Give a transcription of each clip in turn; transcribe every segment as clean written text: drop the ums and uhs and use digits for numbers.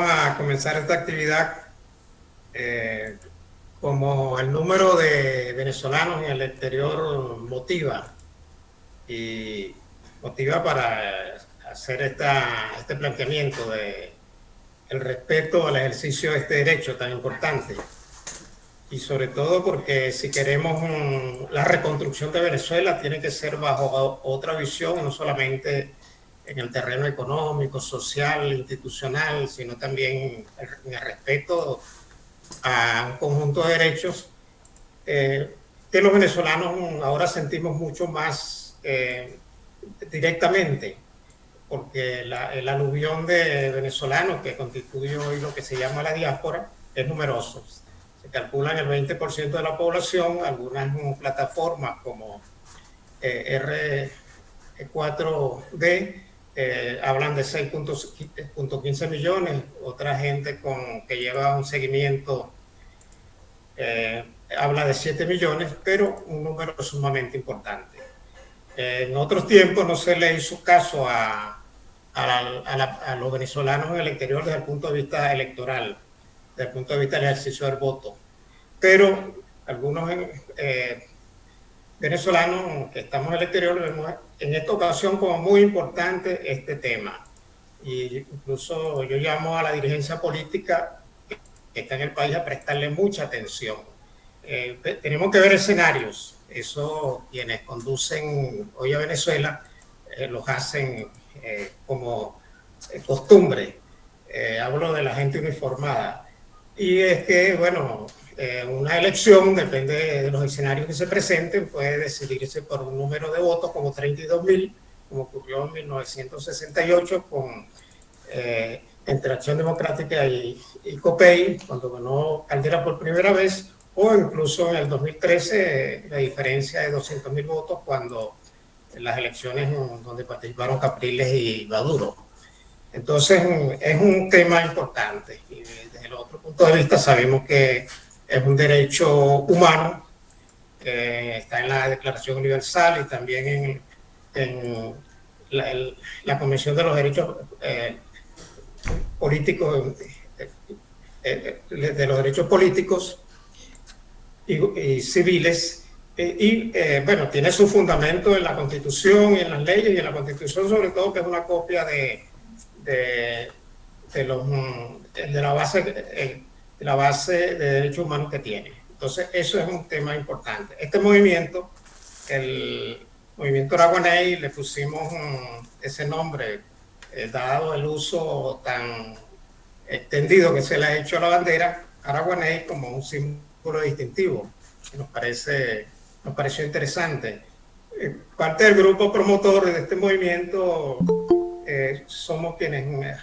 A comenzar esta actividad, eh, como el número de venezolanos en el exterior y motiva para hacer este planteamiento de el respeto al ejercicio de este derecho tan importante, y sobre todo porque si queremos la reconstrucción de Venezuela tiene que ser bajo otra visión, no solamente en el terreno económico, social, institucional, sino también en el respeto a un conjunto de derechos que los venezolanos ahora sentimos mucho más directamente, porque el aluvión de venezolanos que constituye hoy lo que se llama la diáspora es numeroso. Se calcula en el 20% de la población. Algunas plataformas como R4D hablan de 6.15 millones, otra gente que lleva un seguimiento habla de 7 millones, pero un número sumamente importante. En otros tiempos no se le hizo caso a los venezolanos en el exterior desde el punto de vista electoral, desde el punto de vista del ejercicio del voto. Pero algunos venezolanos que estamos en el exterior vemos en esta ocasión como muy importante este tema. Y incluso yo llamo a la dirigencia política que está en el país a prestarle mucha atención. Tenemos que ver escenarios. Eso quienes conducen hoy a Venezuela los hacen como costumbre. Hablo de la gente uniformada. Y es que, bueno, una elección, depende de los escenarios que se presenten, puede decidirse por un número de votos como 32.000, como ocurrió en 1968 con entre Acción Democrática y COPEI, cuando ganó Caldera por primera vez, o incluso en el 2013 la diferencia de 200.000 votos cuando en las elecciones donde participaron Capriles y Maduro. Entonces es un tema importante y desde el otro punto de vista sabemos que es un derecho humano, está en la Declaración Universal y también en la Convención de los Derechos Políticos, de los derechos políticos y civiles, bueno, tiene su fundamento en la Constitución y en las leyes, y en la Constitución sobre todo, que es una copia de la base de derechos humanos que tiene. Entonces eso es un tema importante. Este movimiento, el movimiento Araguaney, le pusimos ese nombre dado el uso tan extendido que se le ha hecho a la bandera Araguaney como un símbolo distintivo, que nos pareció interesante. Parte del grupo promotor de este movimiento somos quienes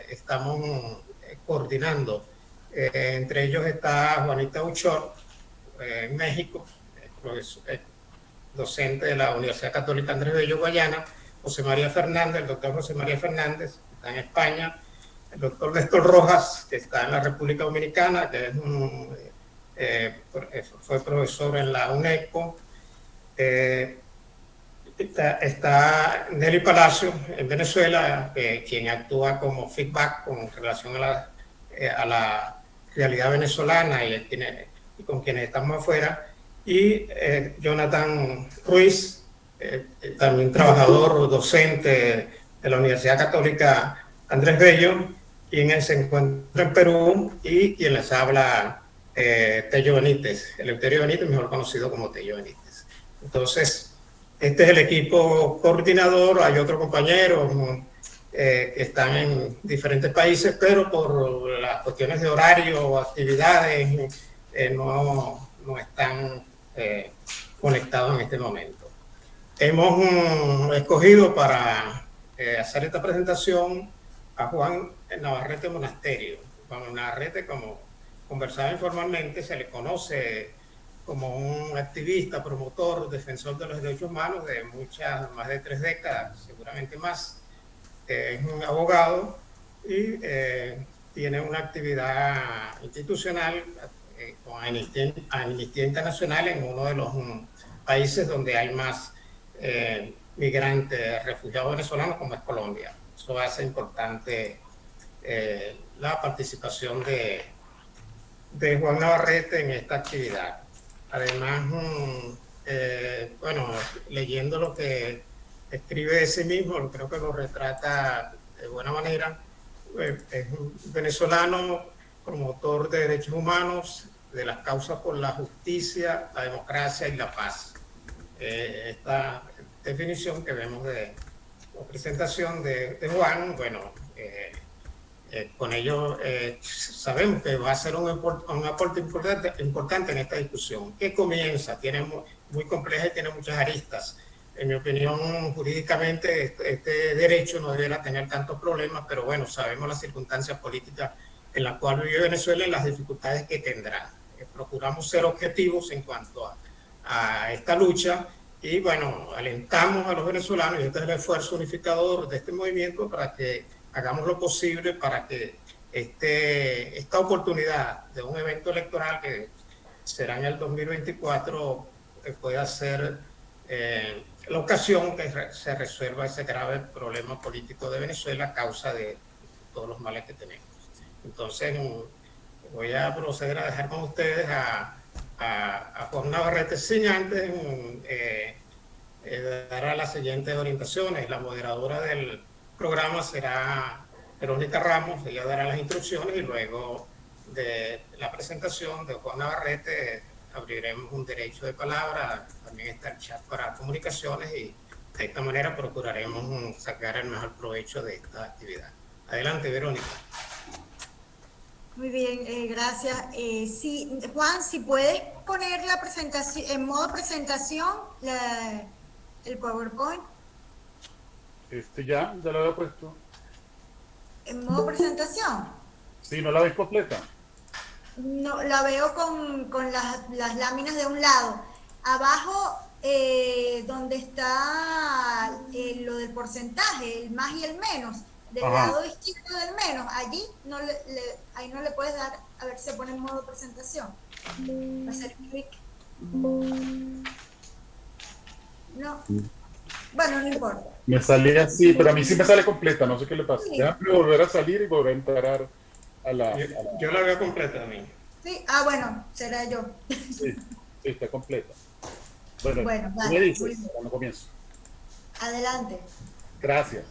estamos coordinando. Entre ellos está Juanita Uchor, en México, docente de la Universidad Católica Andrés Bello, Guayana; José María Fernández, el doctor José María Fernández, que está en España; el doctor Néstor Rojas, que está en la República Dominicana, que fue profesor en la UNESCO; está Nelly Palacio en Venezuela, quien actúa como feedback con relación a la realidad venezolana y con quienes estamos afuera; y Jonathan Ruiz, también trabajador, docente de la Universidad Católica Andrés Bello, quien se encuentra en Perú, y quien les habla, Tello Benítez, Eleuterio Benítez, mejor conocido como Tello Benítez. Entonces, este es el equipo coordinador. Hay otros compañeros que están en diferentes países, pero por las cuestiones de horario o actividades no están conectados en este momento. Hemos escogido para hacer esta presentación a Juan Navarrete Monasterio. Juan Navarrete, como conversaba informalmente, se le conoce como un activista, promotor, defensor de los derechos humanos de más de 3 décadas, seguramente más. Es un abogado y tiene una actividad institucional con Amnistía Internacional en uno de los países donde hay más migrantes, refugiados venezolanos, como es Colombia. Eso hace importante la participación de Juan Navarrete en esta actividad. Además, bueno, leyendo lo que escribe de sí mismo, creo que lo retrata de buena manera. Es un venezolano promotor de derechos humanos, de las causas por la justicia, la democracia y la paz. Esta definición que vemos de la presentación de Juan, bueno, con ello sabemos que va a ser un aporte importante en esta discusión, que comienza, tiene muy compleja y tiene muchas aristas. En mi opinión, jurídicamente, este derecho no debería tener tantos problemas, pero bueno, sabemos las circunstancias políticas en las cuales vive Venezuela y las dificultades que tendrá. Procuramos ser objetivos en cuanto a esta lucha y bueno, alentamos a los venezolanos, y este es el esfuerzo unificador de este movimiento para que hagamos lo posible para que esta oportunidad de un evento electoral que será en el 2024 pueda ser la ocasión que se resuelva ese grave problema político de Venezuela a causa de todos los males que tenemos. Entonces voy a proceder a dejar con ustedes a Juan Navarrete sin antes dar las siguientes orientaciones. La moderadora del programa será Verónica Ramos, ella dará las instrucciones y luego de la presentación de Juan Navarrete abriremos un derecho de palabra, también está el chat para comunicaciones y de esta manera procuraremos sacar el mejor provecho de esta actividad. Adelante, Verónica. Muy bien, gracias. Sí, Juan, si puedes poner la presentación en modo presentación, el PowerPoint. Ya lo había puesto. ¿En modo presentación? Sí, ¿no la ves completa? No, la veo con las láminas de un lado. Abajo, donde está lo del porcentaje, el más y el menos, del lado izquierdo del menos, allí ahí no le puedes dar, a ver si se pone en modo presentación. Hacer clic. No. Bueno, no importa. Me salía así, pero a mí sí me sale completa, no sé qué le pasa. Sí. Déjame volver a salir y volver a entrar a la... Yo la veo completa también. Sí, bueno, será yo. Sí, está completa. Bueno, vale, me dices cuando comienzo. Adelante. Gracias.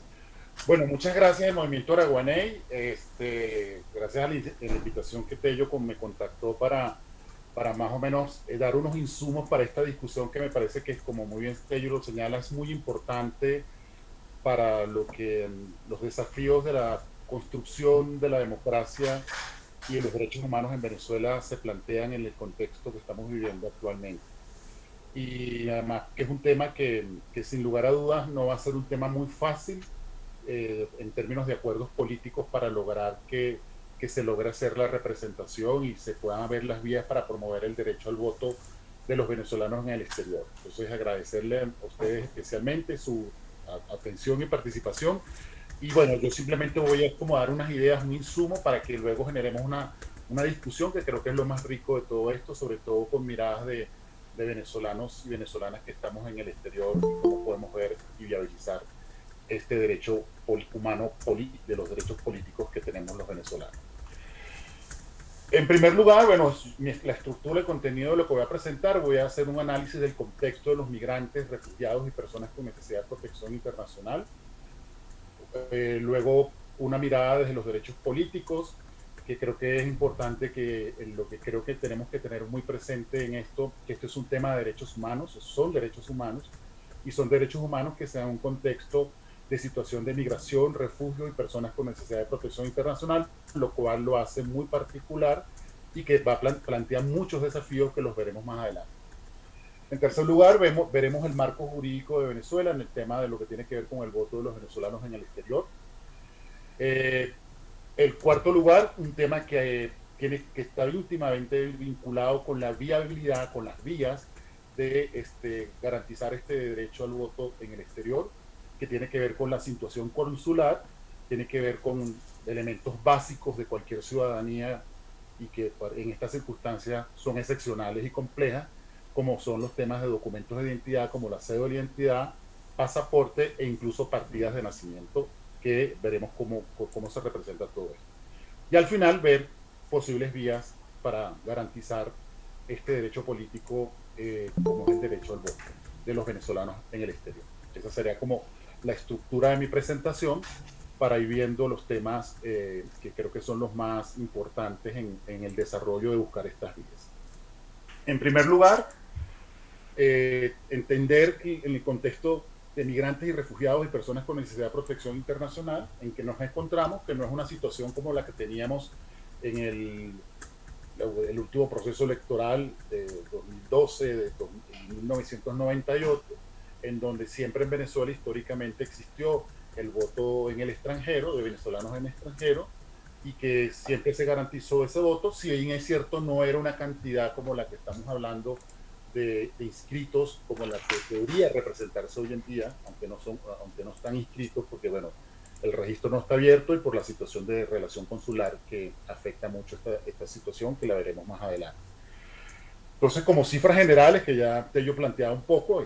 Bueno, muchas gracias al Movimiento Araguaney. Gracias a la invitación que Tello me contactó para más o menos dar unos insumos para esta discusión que me parece que, como muy bien Tello lo señala, es muy importante para los desafíos de la construcción de la democracia y de los derechos humanos en Venezuela se plantean en el contexto que estamos viviendo actualmente. Y además que es un tema que sin lugar a dudas no va a ser un tema muy fácil en términos de acuerdos políticos para lograr que se logre hacer la representación y se puedan ver las vías para promover el derecho al voto de los venezolanos en el exterior. Entonces agradecerle a ustedes especialmente su atención y participación. Y bueno, yo simplemente voy a acomodar unas ideas, un insumo para que luego generemos una discusión que creo que es lo más rico de todo esto, sobre todo con miradas de venezolanos y venezolanas que estamos en el exterior y cómo podemos ver y viabilizar este derecho humano de los derechos políticos que tenemos los venezolanos. En primer lugar, bueno, la estructura y contenido de lo que voy a presentar, voy a hacer un análisis del contexto de los migrantes, refugiados y personas con necesidad de protección internacional. Luego, una mirada desde los derechos políticos, que creo que es importante lo que creo que tenemos que tener muy presente en esto, que esto es un tema de derechos humanos, son derechos humanos, y son derechos humanos que se dan en un contexto de situación de migración, refugio y personas con necesidad de protección internacional, lo cual lo hace muy particular y que plantea muchos desafíos que los veremos más adelante. En tercer lugar, veremos el marco jurídico de Venezuela en el tema de lo que tiene que ver con el voto de los venezolanos en el exterior. El cuarto lugar, un tema que está íntimamente vinculado con la viabilidad, con las vías de garantizar este derecho al voto en el exterior, que tiene que ver con la situación consular, tiene que ver con elementos básicos de cualquier ciudadanía y que en estas circunstancias son excepcionales y complejas, como son los temas de documentos de identidad, como la cédula de identidad, pasaporte e incluso partidas de nacimiento, que veremos cómo se representa todo esto. y al final ver posibles vías para garantizar este derecho político como es el derecho al voto de los venezolanos en el exterior. Esa sería como la estructura de mi presentación para ir viendo los temas que creo que son los más importantes en el desarrollo de buscar estas vías. En primer lugar, entender que en el contexto de migrantes y refugiados y personas con necesidad de protección internacional en que nos encontramos, que no es una situación como la que teníamos en el último proceso electoral de 2012, de 1998, en donde siempre en Venezuela históricamente existió el voto en el extranjero, de venezolanos en el extranjero, y que siempre se garantizó ese voto, si bien es cierto no era una cantidad como la que estamos hablando de inscritos, como la que debería representarse hoy en día, aunque no están inscritos, porque bueno, el registro no está abierto y por la situación de relación consular que afecta mucho esta situación, que la veremos más adelante. Entonces, como cifras generales, que ya te yo planteaba un poco,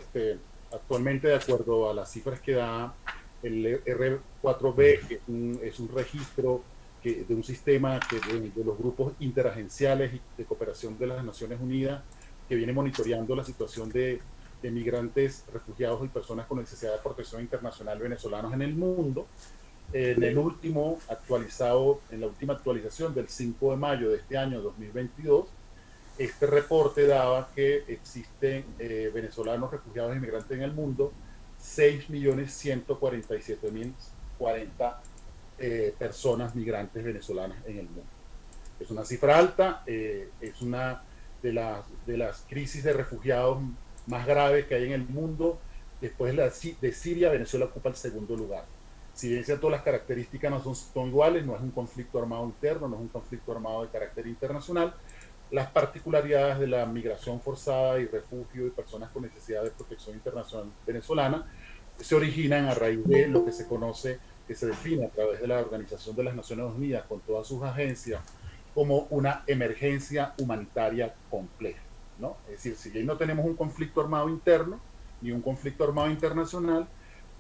actualmente de acuerdo a las cifras que da el R4B, que es un registro de un sistema de los grupos interagenciales de cooperación de las Naciones Unidas, que viene monitoreando la situación de migrantes, refugiados y personas con necesidad de protección internacional venezolanos en el mundo. En la última actualización del 5 de mayo de este año 2022, este reporte daba que existen venezolanos refugiados e inmigrantes en el mundo 6.147.040 personas migrantes venezolanas en el mundo. Es una cifra alta, es una de las crisis de refugiados más graves que hay en el mundo. Después de Siria, Venezuela ocupa el segundo lugar. Si bien todas las características no son iguales, no es un conflicto armado interno, no es un conflicto armado de carácter internacional, las particularidades de la migración forzada y refugio y personas con necesidad de protección internacional venezolana se originan a raíz de lo que se conoce, que se define a través de la Organización de las Naciones Unidas con todas sus agencias como una emergencia humanitaria compleja, ¿no? Es decir, si bien no tenemos un conflicto armado interno ni un conflicto armado internacional,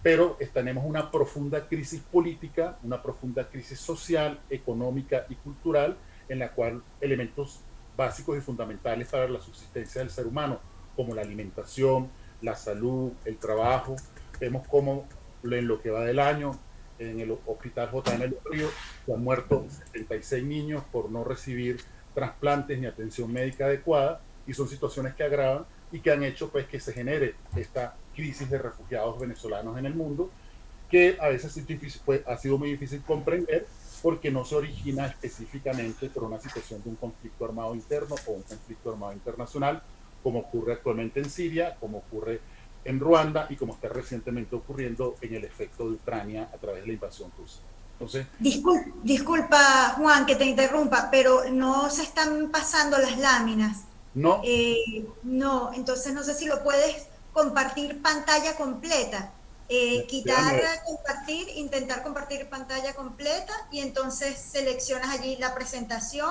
pero tenemos una profunda crisis política, una profunda crisis social, económica y cultural, en la cual elementos básicos y fundamentales para la subsistencia del ser humano, como la alimentación, la salud, el trabajo. Vemos cómo en lo que va del año, en el Hospital J. N. Río, se han muerto 76 niños por no recibir trasplantes ni atención médica adecuada, y son situaciones que agravan y que han hecho pues que se genere esta crisis de refugiados venezolanos en el mundo, que a veces ha sido muy difícil comprender porque no se origina específicamente por una situación de un conflicto armado interno o un conflicto armado internacional, como ocurre actualmente en Siria, como ocurre en Ruanda y como está recientemente ocurriendo en el efecto de Ucrania a través de la invasión rusa. Entonces, disculpa, Juan, que te interrumpa, pero no se están pasando las láminas. no. No, entonces no sé si lo puedes compartir pantalla completa. Quitar, compartir, intentar compartir pantalla completa y entonces seleccionas allí la presentación.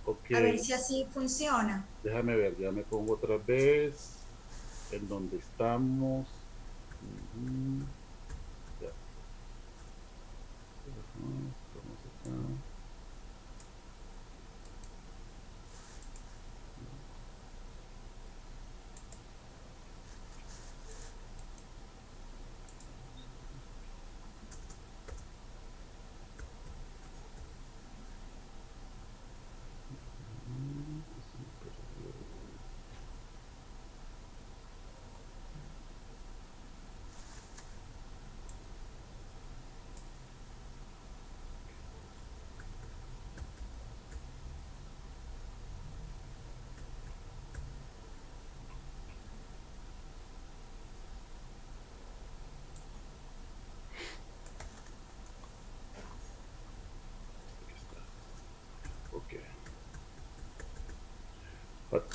Okay. A ver si así funciona. Déjame ver, ya me pongo otra vez en donde estamos. Ya. Estamos acá.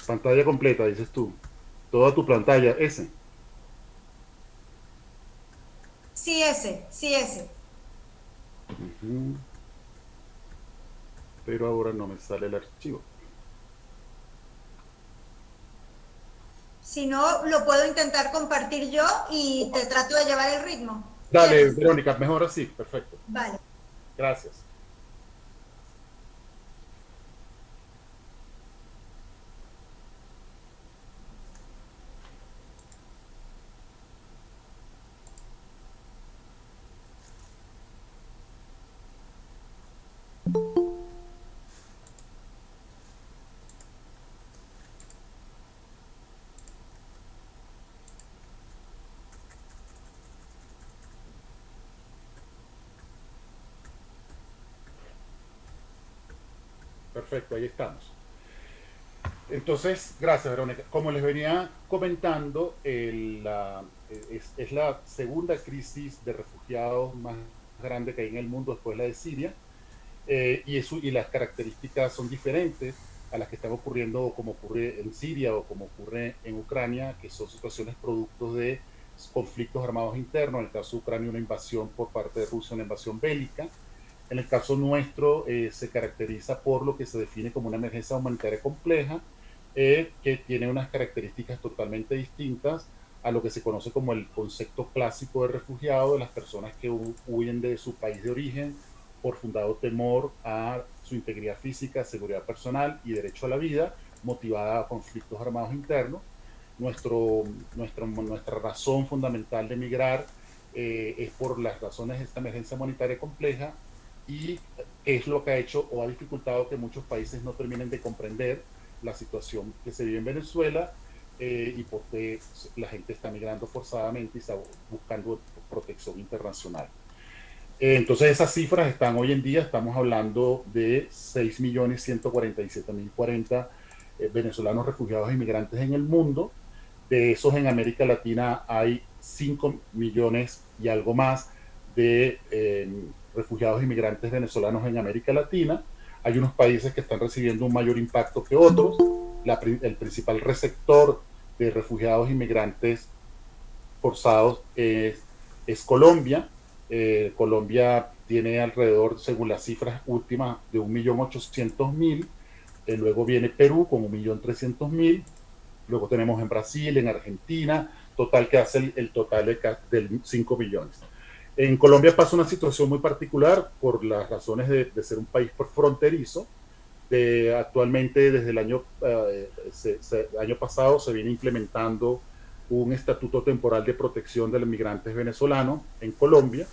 Pantalla completa, dices tú. Toda tu pantalla, ese. Sí, ese, sí, ese. Pero ahora no me sale el archivo. Si no, lo puedo intentar compartir yo y te trato de llevar el ritmo. Dale, Verónica, mejor así, perfecto. Vale. Gracias. Perfecto, ahí estamos. Entonces, gracias, Verónica. Como les venía comentando, es la segunda crisis de refugiados más grande que hay en el mundo después de la de Siria, y las características son diferentes a las que están ocurriendo, como ocurre en Siria o como ocurre en Ucrania, que son situaciones productos de conflictos armados internos. En el caso de Ucrania, una invasión por parte de Rusia, una invasión bélica. En el caso nuestro, se caracteriza por lo que se define como una emergencia humanitaria compleja, que tiene unas características totalmente distintas a lo que se conoce como el concepto clásico de refugiado, de las personas que huyen de su país de origen por fundado temor a su integridad física, seguridad personal y derecho a la vida, motivada a conflictos armados internos. Nuestra razón fundamental de emigrar, es por las razones de esta emergencia humanitaria compleja, y es lo que ha hecho o ha dificultado que muchos países no terminen de comprender la situación que se vive en Venezuela, y porque la gente está migrando forzadamente y está buscando protección internacional. Entonces esas cifras están hoy en día, estamos hablando de 6.147.040 venezolanos refugiados e inmigrantes en el mundo. De esos, en América Latina hay 5 millones y algo más de refugiados e inmigrantes venezolanos en América Latina. Hay unos países que están recibiendo un mayor impacto que otros. El principal receptor de refugiados e inmigrantes forzados es Colombia. Colombia tiene alrededor, según las cifras últimas, de 1.800.000. Luego viene Perú con 1.300.000. Luego tenemos en Brasil, en Argentina, total que hace el total de 5 millones. En Colombia pasa una situación muy particular por las razones de ser un país fronterizo. Actualmente, desde el año pasado, se viene implementando un estatuto temporal de protección de los migrantes venezolanos en Colombia,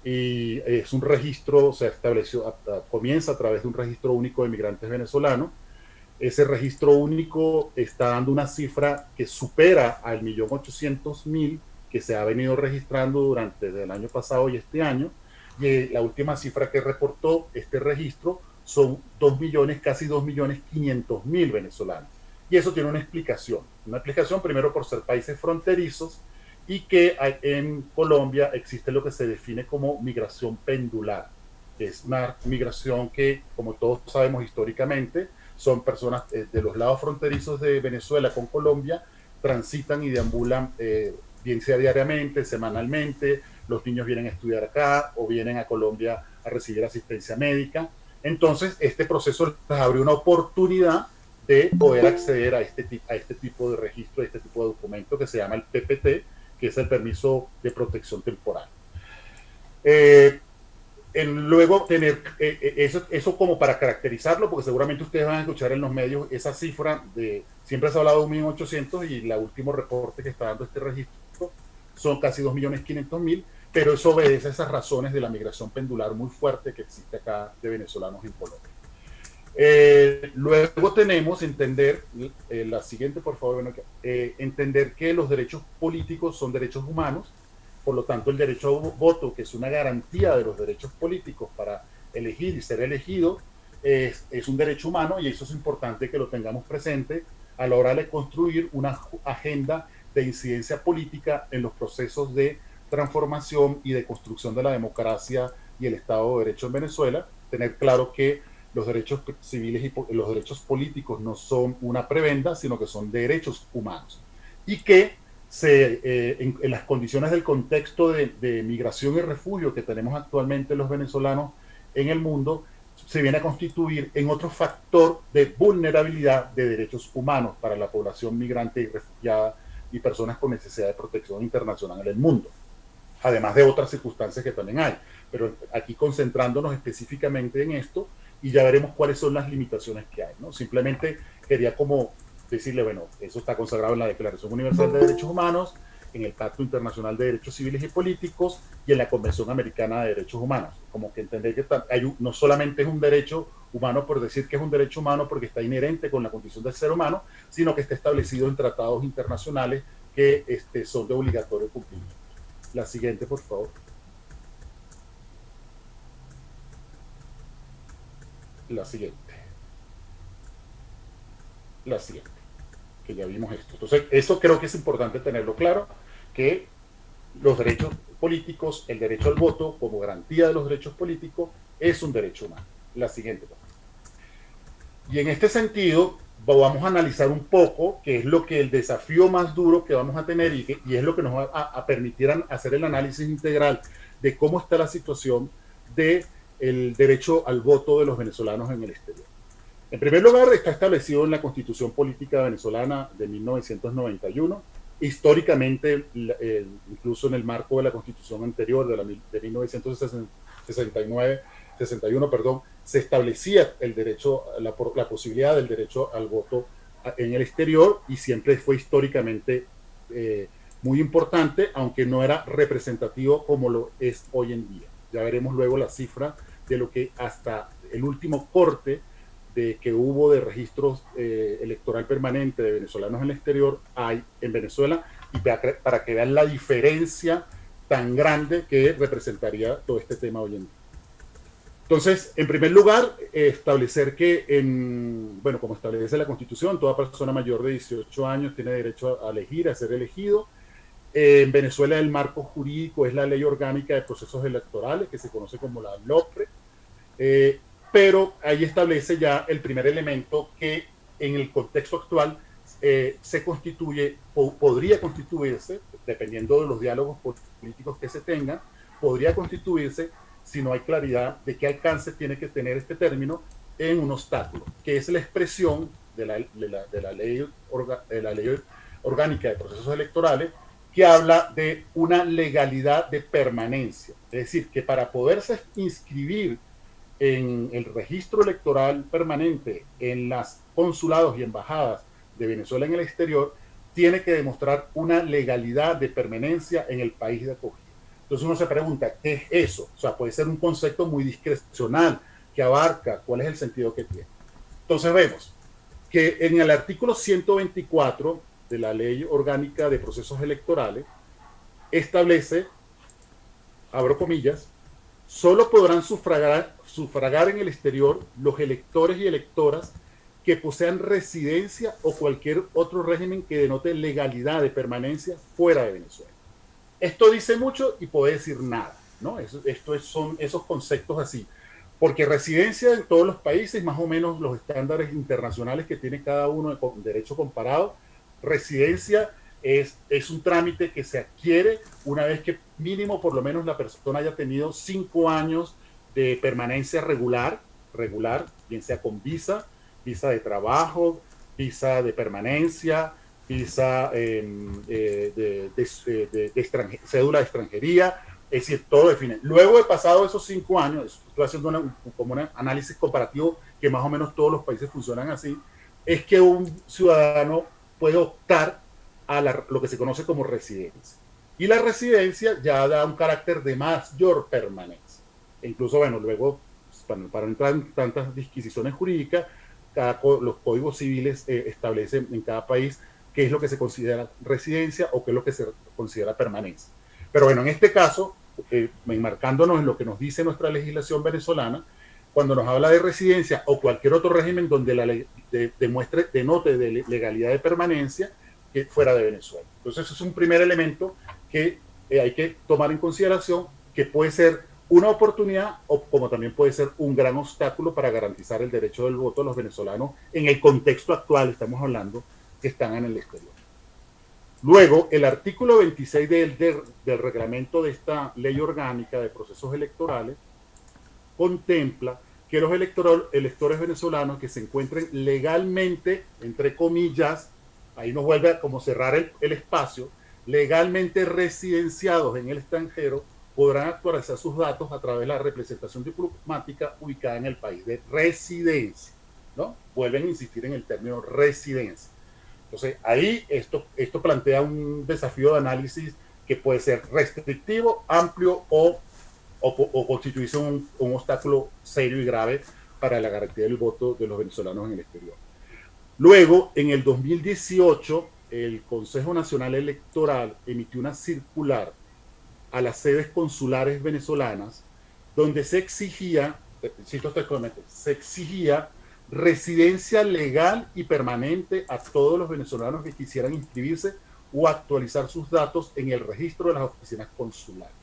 y es un registro, se estableció, comienza a través de un registro único de migrantes venezolanos. Ese registro único está dando una cifra que supera al 1.800.000 que se ha venido registrando durante el año pasado y este año, y la última cifra que reportó este registro son 2 millones, casi 2.500.000 venezolanos. Y eso tiene una explicación primero por ser países fronterizos, y que en Colombia existe lo que se define como migración pendular, que es una migración que, como todos sabemos históricamente, son personas de los lados fronterizos de Venezuela con Colombia, transitan y deambulan, bien sea diariamente, semanalmente. Los niños vienen a estudiar acá o vienen a Colombia a recibir asistencia médica. Entonces, este proceso les abre una oportunidad de poder acceder a este tipo de registro, a este tipo de documento que se llama el PPT, que es el permiso de protección temporal. Luego tener eso como para caracterizarlo, porque seguramente ustedes van a escuchar en los medios esa cifra siempre se ha hablado de 1.800.000, y el último reporte que está dando este registro son casi 2.500.000, pero eso obedece a esas razones de la migración pendular muy fuerte que existe acá de venezolanos en Colombia. Luego tenemos entender, la siguiente por favor, entender que los derechos políticos son derechos humanos. Por lo tanto, el derecho a voto, que es una garantía de los derechos políticos para elegir y ser elegido, es un derecho humano, y eso es importante que lo tengamos presente a la hora de construir una agenda de incidencia política en los procesos de transformación y de construcción de la democracia y el Estado de Derecho en Venezuela. Tener claro que los derechos civiles y los derechos políticos no son una prebenda, sino que son derechos humanos, y que en las condiciones del contexto de migración y refugio que tenemos actualmente los venezolanos en el mundo, se viene a constituir en otro factor de vulnerabilidad de derechos humanos para la población migrante y refugiada y personas con necesidad de protección internacional en el mundo, además de otras circunstancias que también hay. Pero aquí concentrándonos específicamente en esto, y ya veremos cuáles son las limitaciones que hay, ¿no? Simplemente quería como decirle, bueno, eso está consagrado en la Declaración Universal de Derechos Humanos, en el Pacto Internacional de Derechos Civiles y Políticos y en la Convención Americana de Derechos Humanos. Como que entender que no solamente es un derecho humano por decir que es un derecho humano porque está inherente con la condición del ser humano, sino que está establecido en tratados internacionales que son de obligatorio cumplimiento. La siguiente, por favor. La siguiente. la siguiente, que ya vimos esto. Entonces, eso creo que es importante tenerlo claro, que los derechos políticos, el derecho al voto como garantía de los derechos políticos es un derecho humano. La siguiente. Y en este sentido, vamos a analizar un poco qué es lo que el desafío más duro que vamos a tener y es lo que nos va a permitir hacer el análisis integral de cómo está la situación del derecho al voto de los venezolanos en el exterior. En primer lugar, está establecido en la Constitución Política Venezolana de 1991, históricamente, incluso en el marco de la Constitución anterior de 1969, 61, perdón, se establecía el derecho, la posibilidad del derecho al voto en el exterior y siempre fue históricamente muy importante, aunque no era representativo como lo es hoy en día. Ya veremos luego la cifra de lo que hasta el último corte que hubo de registros electoral permanente de venezolanos en el exterior hay en Venezuela, y para que vean la diferencia tan grande que representaría todo este tema hoy en día. Entonces, en primer lugar, establecer que, bueno, como establece la Constitución, toda persona mayor de 18 años tiene derecho a elegir, a ser elegido. En Venezuela el marco jurídico es la Ley Orgánica de Procesos Electorales, que se conoce como la LOPRE, pero ahí establece ya el primer elemento que en el contexto actual se constituye, podría constituirse, dependiendo de los diálogos políticos que se tengan, podría constituirse, si no hay claridad de qué alcance tiene que tener este término, en un obstáculo, que es la expresión de la ley orgánica de procesos electorales, que habla de una legalidad de permanencia. Es decir, que para poderse inscribir en el registro electoral permanente en los consulados y embajadas de Venezuela en el exterior, tiene que demostrar una legalidad de permanencia en el país de acogida. Entonces uno se pregunta, ¿qué es eso? O sea, puede ser un concepto muy discrecional que abarca cuál es el sentido que tiene. Entonces vemos que en el artículo 124 de la Ley Orgánica de Procesos Electorales establece, abro comillas, solo podrán sufragar en el exterior los electores y electoras que posean residencia o cualquier otro régimen que denote legalidad de permanencia fuera de Venezuela. Esto dice mucho y puede decir nada, ¿no? Son esos conceptos así. Porque residencia en todos los países, más o menos los estándares internacionales que tiene cada uno de derecho comparado, residencia es un trámite que se adquiere una vez que mínimo por lo menos la persona haya tenido 5 años de permanencia regular, bien sea con visa de trabajo, visa de permanencia, visa cédula de extranjería, es decir, todo define. Luego de pasado esos 5 años, estoy haciendo como un análisis comparativo que más o menos todos los países funcionan así, es que un ciudadano puede optar a lo que se conoce como residencia. Y la residencia ya da un carácter de mayor permanencia. E incluso, bueno, luego, para entrar en tantas disquisiciones jurídicas, los códigos civiles establecen en cada país qué es lo que se considera residencia o qué es lo que se considera permanencia. Pero bueno, en este caso, enmarcándonos en lo que nos dice nuestra legislación venezolana, cuando nos habla de residencia o cualquier otro régimen donde la ley denote de legalidad de permanencia que fuera de Venezuela. Entonces, eso es un primer elemento que hay que tomar en consideración, que puede ser una oportunidad o como también puede ser un gran obstáculo para garantizar el derecho del voto a los venezolanos en el contexto actual, estamos hablando, que están en el exterior. Luego, el artículo 26 del reglamento de esta ley orgánica de procesos electorales contempla que los electores venezolanos que se encuentren legalmente, entre comillas, ahí nos vuelve a como cerrar el espacio, legalmente residenciados en el extranjero, podrán actualizar sus datos a través de la representación diplomática ubicada en el país de residencia, ¿no? Vuelven a insistir en el término residencia. Entonces, ahí esto plantea un desafío de análisis que puede ser restrictivo, amplio o constituirse un obstáculo serio y grave para la garantía del voto de los venezolanos en el exterior. Luego, en el 2018, el Consejo Nacional Electoral emitió una circular a las sedes consulares venezolanas donde se exigía, cito textualmente, se exigía residencia legal y permanente a todos los venezolanos que quisieran inscribirse o actualizar sus datos en el registro de las oficinas consulares.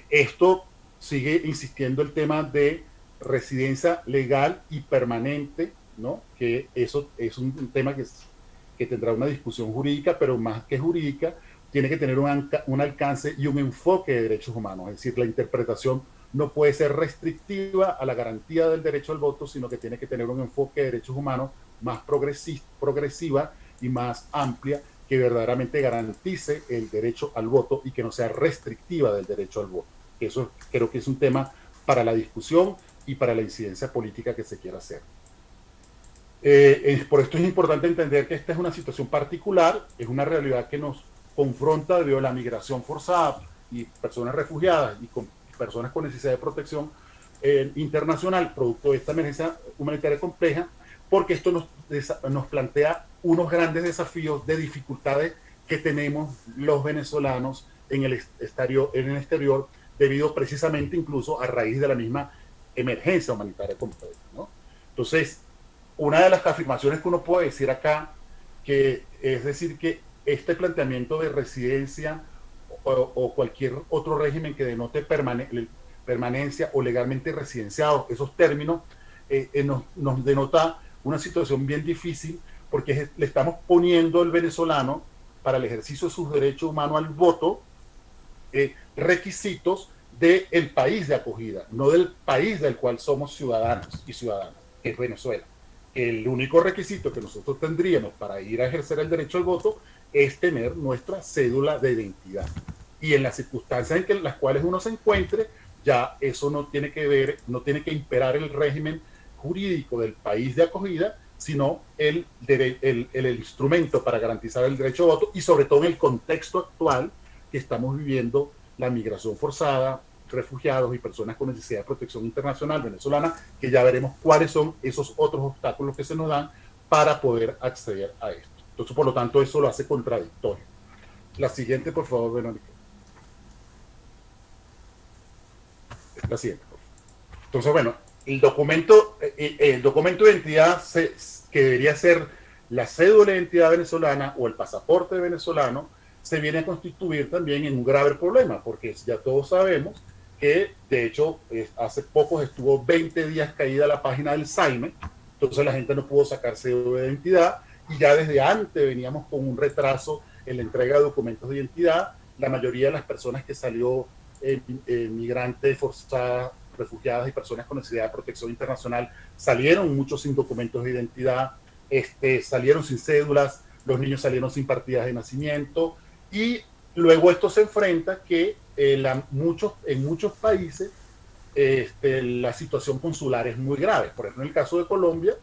Esto sigue insistiendo el tema de residencia legal y permanente, ¿no? Que eso es un tema que tendrá una discusión jurídica, pero más que jurídica, tiene que tener un alcance y un enfoque de derechos humanos. Es decir, la interpretación no puede ser restrictiva a la garantía del derecho al voto, sino que tiene que tener un enfoque de derechos humanos más progresiva y más amplia, que verdaderamente garantice el derecho al voto y que no sea restrictiva del derecho al voto. Eso creo que es un tema para la discusión y para la incidencia política que se quiera hacer. Por esto es importante entender que esta es una situación particular, es una realidad que nos confronta debido a la migración forzada y personas refugiadas y con personas con necesidad de protección internacional, producto de esta emergencia humanitaria compleja, porque esto nos plantea unos grandes desafíos de dificultades que tenemos los venezolanos en el exterior, debido precisamente incluso a raíz de la misma emergencia humanitaria compleja, ¿no? Entonces, una de las afirmaciones que uno puede decir acá, que es decir que este planteamiento de residencia o cualquier otro régimen que denote permanencia o legalmente residenciado, esos términos nos denota una situación bien difícil, porque le estamos poniendo al venezolano para el ejercicio de sus derechos humanos al voto requisitos del país de acogida, no del país del cual somos ciudadanos y ciudadanas, que es Venezuela. El único requisito que nosotros tendríamos para ir a ejercer el derecho al voto es tener nuestra cédula de identidad. Y en las circunstancias en las cuales uno se encuentre, ya eso no tiene que ver, no tiene que imperar el régimen jurídico del país de acogida, sino el instrumento para garantizar el derecho a voto, y sobre todo en el contexto actual que estamos viviendo, la migración forzada, refugiados y personas con necesidad de protección internacional venezolana, que ya veremos cuáles son esos otros obstáculos que se nos dan para poder acceder a esto. Entonces, por lo tanto, eso lo hace contradictorio. La siguiente, por favor, Verónica. La siguiente, por favor. Entonces, bueno, el documento de identidad que debería ser la cédula de identidad venezolana o el pasaporte venezolano, se viene a constituir también en un grave problema, porque ya todos sabemos que, de hecho, hace poco estuvo 20 días caída la página del SAIME, entonces la gente no pudo sacar cédula de identidad, y ya desde antes veníamos con un retraso en la entrega de documentos de identidad. La mayoría de las personas que salió, migrantes forzadas, refugiadas y personas con necesidad de protección internacional, salieron muchos sin documentos de identidad, salieron sin cédulas, los niños salieron sin partidas de nacimiento, y luego esto se enfrenta que en muchos países la situación consular es muy grave. Por ejemplo, en el caso de Colombia,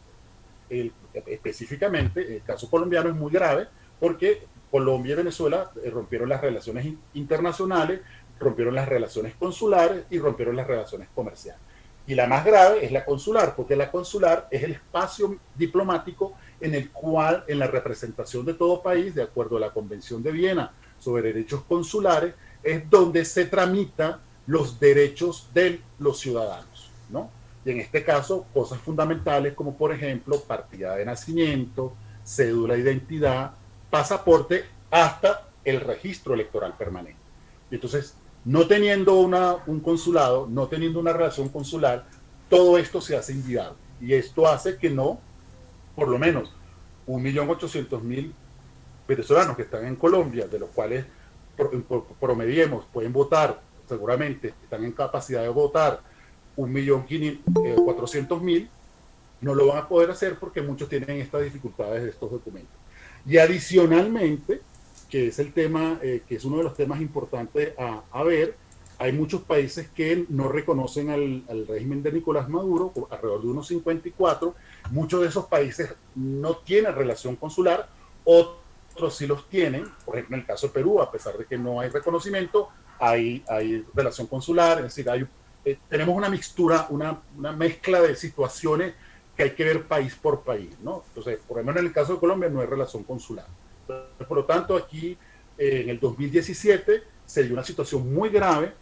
específicamente, el caso colombiano es muy grave porque Colombia y Venezuela rompieron las relaciones internacionales, rompieron las relaciones consulares y rompieron las relaciones comerciales. Y la más grave es la consular, porque la consular es el espacio diplomático en el cual, en la representación de todo país, de acuerdo a la Convención de Viena sobre derechos consulares, es donde se tramitan los derechos de los ciudadanos, ¿no? Y en este caso, cosas fundamentales como, por ejemplo, partida de nacimiento, cédula de identidad, pasaporte, hasta el registro electoral permanente. Y entonces, no teniendo un consulado, no teniendo una relación consular, todo esto se hace inviable. Y esto hace que no, por lo menos 1.800.000 venezolanos que están en Colombia, de los cuales promediemos, pueden votar, seguramente están en capacidad de votar 1.400.000, no lo van a poder hacer porque muchos tienen estas dificultades de estos documentos. Y adicionalmente, que es el tema, que es uno de los temas importantes a ver, hay muchos países que no reconocen al régimen de Nicolás Maduro, alrededor de unos 54. Muchos de esos países no tienen relación consular, otros sí los tienen. Por ejemplo, en el caso de Perú, a pesar de que no hay reconocimiento, hay relación consular, es decir, tenemos una mixtura, una mezcla de situaciones que hay que ver país por país, ¿no? Entonces, por ejemplo, en el caso de Colombia no hay relación consular. Entonces, por lo tanto, aquí en el 2017 se dio una situación muy grave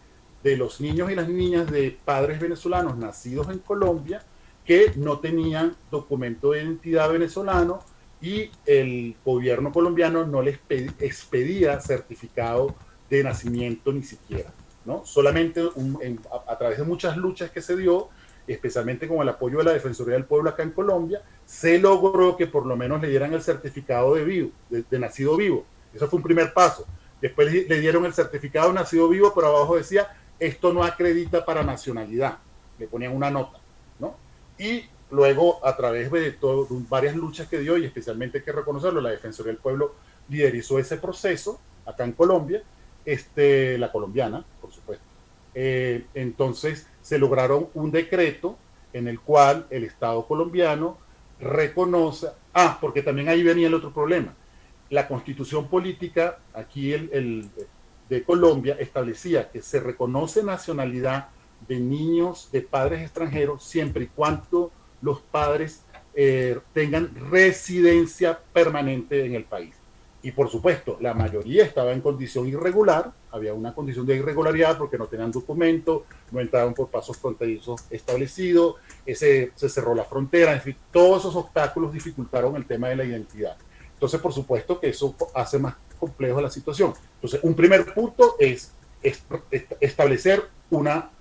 de los niños y las niñas de padres venezolanos nacidos en Colombia que no tenían documento de identidad venezolano y el gobierno colombiano no les expedía certificado de nacimiento ni siquiera, ¿no? Solamente a través de muchas luchas que se dio, especialmente con el apoyo de la Defensoría del Pueblo acá en Colombia, se logró que por lo menos le dieran el certificado de nacido vivo. Eso fue un primer paso. Después le dieron el certificado de nacido vivo, pero abajo decía, esto no acredita para nacionalidad. Le ponían una nota, ¿no? Y luego, a través de varias luchas que dio, y especialmente hay que reconocerlo, la Defensoría del Pueblo liderizó ese proceso acá en Colombia, la colombiana, por supuesto. Entonces, se lograron un decreto en el cual el Estado colombiano reconoce, porque también ahí venía el otro problema. La constitución política aquí de Colombia establecía que se reconoce nacionalidad de niños de padres extranjeros siempre y cuando los padres tengan residencia permanente en el país. Y por supuesto, la mayoría estaba en condición irregular, había una condición de irregularidad porque no tenían documento, no entraban por pasos fronterizos establecidos, se cerró la frontera, en fin, todos esos obstáculos dificultaron el tema de la identidad. Entonces, por supuesto que eso hace más complejo la situación. Entonces, un primer punto es establecer una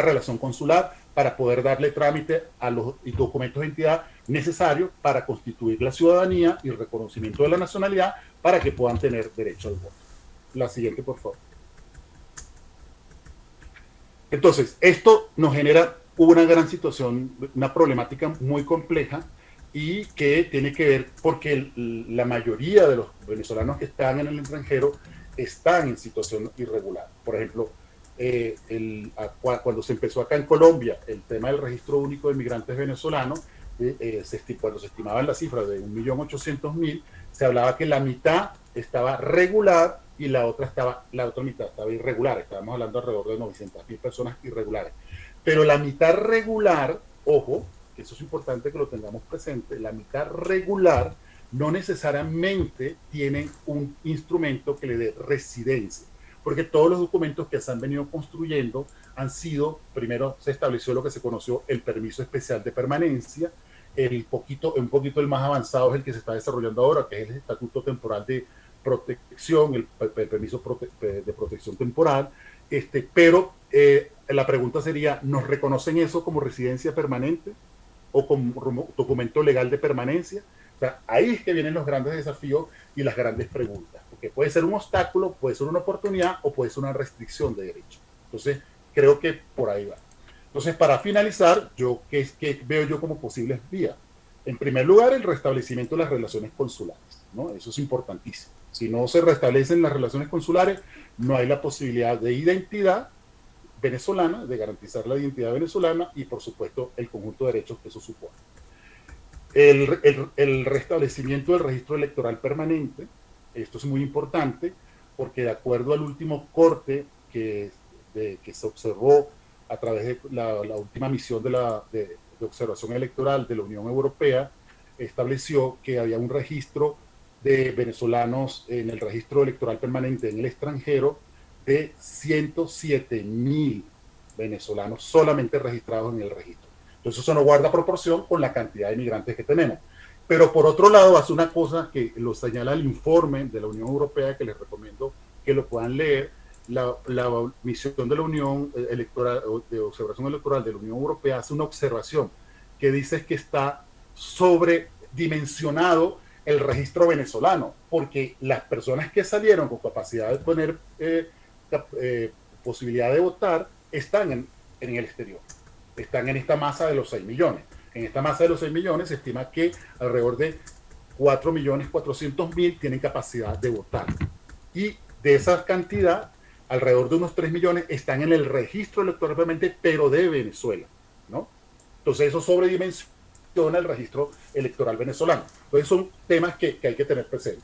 relación consular para poder darle trámite a los documentos de identidad necesarios para constituir la ciudadanía y el reconocimiento de la nacionalidad para que puedan tener derecho al voto. La siguiente, por favor. Entonces, esto nos genera una gran situación, una problemática muy compleja y que tiene que ver porque la mayoría de los venezolanos que están en el extranjero están en situación irregular. Por ejemplo, cuando se empezó acá en Colombia el tema del registro único de migrantes venezolanos, cuando se estimaban las cifras de 1.800.000, se hablaba que la mitad estaba regular y la otra mitad estaba irregular. Estábamos hablando alrededor de 900.000 personas irregulares. Pero la mitad regular, ojo, que eso es importante que lo tengamos presente, la mitad regular no necesariamente tienen un instrumento que le dé residencia, porque todos los documentos que se han venido construyendo han sido, primero se estableció lo que se conoció el permiso especial de permanencia, un poquito el más avanzado es el que se está desarrollando ahora, que es el estatuto temporal de protección, el permiso de protección temporal, pero la pregunta sería, ¿nos reconocen eso como residencia permanente o como documento legal de permanencia? O sea, ahí es que vienen los grandes desafíos y las grandes preguntas, porque puede ser un obstáculo, puede ser una oportunidad o puede ser una restricción de derecho. Entonces, creo que por ahí va. Entonces, para finalizar, ¿qué veo yo como posibles vías? En primer lugar, el restablecimiento de las relaciones consulares, ¿no? Eso es importantísimo. Si no se restablecen las relaciones consulares, no hay la posibilidad de identidad venezolana, de garantizar la identidad venezolana y, por supuesto, el conjunto de derechos que eso supone. El restablecimiento del registro electoral permanente, esto es muy importante porque de acuerdo al último corte que se observó a través de la última misión de observación electoral de la Unión Europea, estableció que había un registro de venezolanos en el registro electoral permanente en el extranjero de 107.000 venezolanos solamente registrados en el registro. Entonces eso no guarda proporción con la cantidad de migrantes que tenemos. Pero por otro lado hace una cosa que lo señala el informe de la Unión Europea, que les recomiendo que lo puedan leer. La misión de la Unión Electoral, de observación electoral de la Unión Europea, hace una observación que dice que está sobredimensionado el registro venezolano, porque las personas que salieron con capacidad de tener posibilidad de votar están en el exterior, están en esta masa de los 6 millones. En esta masa de los 6 millones se estima que alrededor de 4.400.000 tienen capacidad de votar. Y de esa cantidad, alrededor de unos 3 millones están en el registro electoral permanente, pero de Venezuela, ¿no? Entonces eso sobredimensiona el registro electoral venezolano. Entonces son temas que hay que tener presente.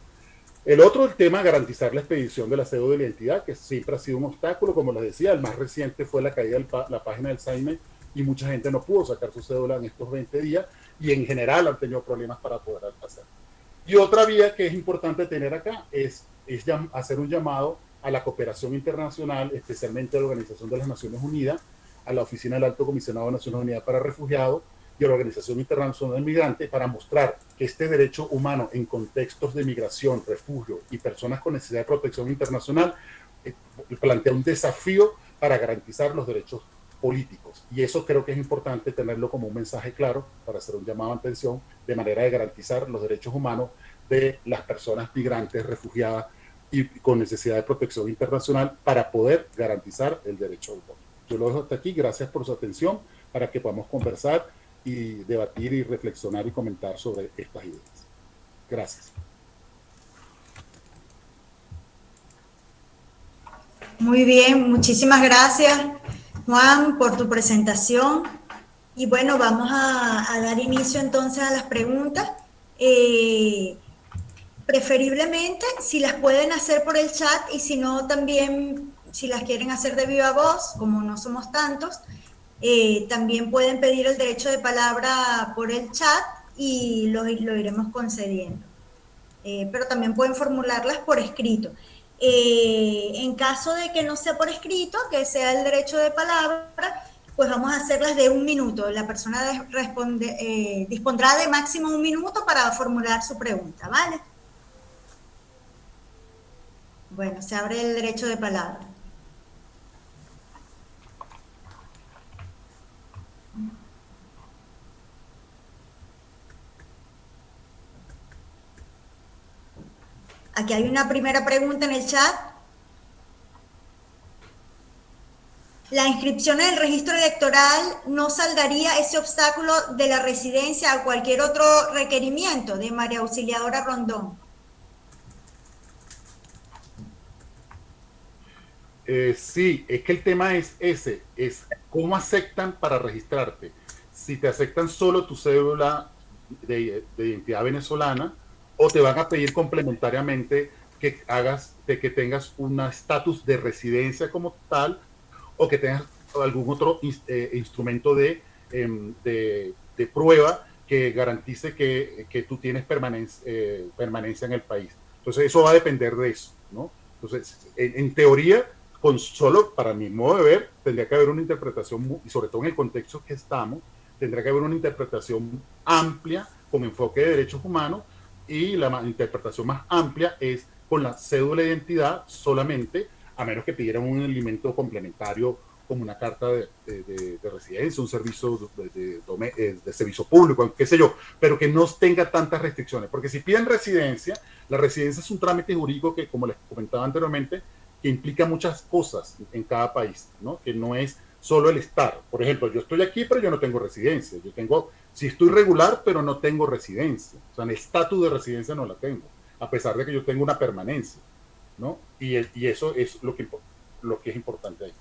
El otro, el tema garantizar la expedición de la cédula de identidad, que siempre ha sido un obstáculo, como les decía, el más reciente fue la caída de la página del SAIME y mucha gente no pudo sacar su cédula en estos 20 días y en general han tenido problemas para poder hacerlo. Y otra vía que es importante tener acá es hacer un llamado a la cooperación internacional, especialmente a la Organización de las Naciones Unidas, a la Oficina del Alto Comisionado de Naciones Unidas para Refugiados, y a la Organización Internacional de Migrantes para mostrar que este derecho humano en contextos de migración, refugio y personas con necesidad de protección internacional plantea un desafío para garantizar los derechos políticos. Y eso creo que es importante tenerlo como un mensaje claro para hacer un llamado a atención de manera de garantizar los derechos humanos de las personas migrantes, refugiadas y con necesidad de protección internacional para poder garantizar el derecho al voto. Yo lo dejo hasta aquí. Gracias por su atención para que podamos conversar y debatir y reflexionar y comentar sobre estas ideas. Gracias. Muy bien, muchísimas gracias, Juan, por tu presentación. Y bueno, vamos a dar inicio entonces a las preguntas. Preferiblemente, si las pueden hacer por el chat y si no, también si las quieren hacer de viva voz, como no somos tantos, también pueden pedir el derecho de palabra por el chat y lo iremos concediendo. Pero también pueden formularlas por escrito. En caso de que no sea por escrito, que sea el derecho de palabra, pues vamos a hacerlas de 1 minuto. La persona dispondrá de máximo 1 minuto para formular su pregunta, ¿vale? Bueno, se abre el derecho de palabra. Aquí hay una primera pregunta en el chat. ¿La inscripción en el registro electoral no saldaría ese obstáculo de la residencia o cualquier otro requerimiento? De María Auxiliadora Rondón. Sí, es que el tema es ese, es cómo aceptan para registrarte. Si te aceptan solo tu cédula de identidad venezolana o te van a pedir complementariamente que que tengas un estatus de residencia como tal o que tengas algún otro instrumento de prueba que garantice que tú tienes permanencia en el país. Entonces eso va a depender de eso, ¿no? Entonces, en teoría, solo para mi modo de ver, tendría que haber una interpretación, y sobre todo en el contexto que estamos, tendría que haber una interpretación amplia con enfoque de derechos humanos, y la interpretación más amplia es con la cédula de identidad solamente, a menos que pidieran un elemento complementario como una carta de residencia, un servicio de servicio público, qué sé yo, pero que no tenga tantas restricciones, porque si piden residencia, la residencia es un trámite jurídico que, como les comentaba anteriormente, que implica muchas cosas en cada país, ¿no? Que no es solo el estar. Por ejemplo, yo estoy aquí, pero yo no tengo residencia. Sí estoy regular, pero no tengo residencia. O sea, el estatus de residencia no la tengo, a pesar de que yo tengo una permanencia, ¿no? Y eso es lo que es importante ahí.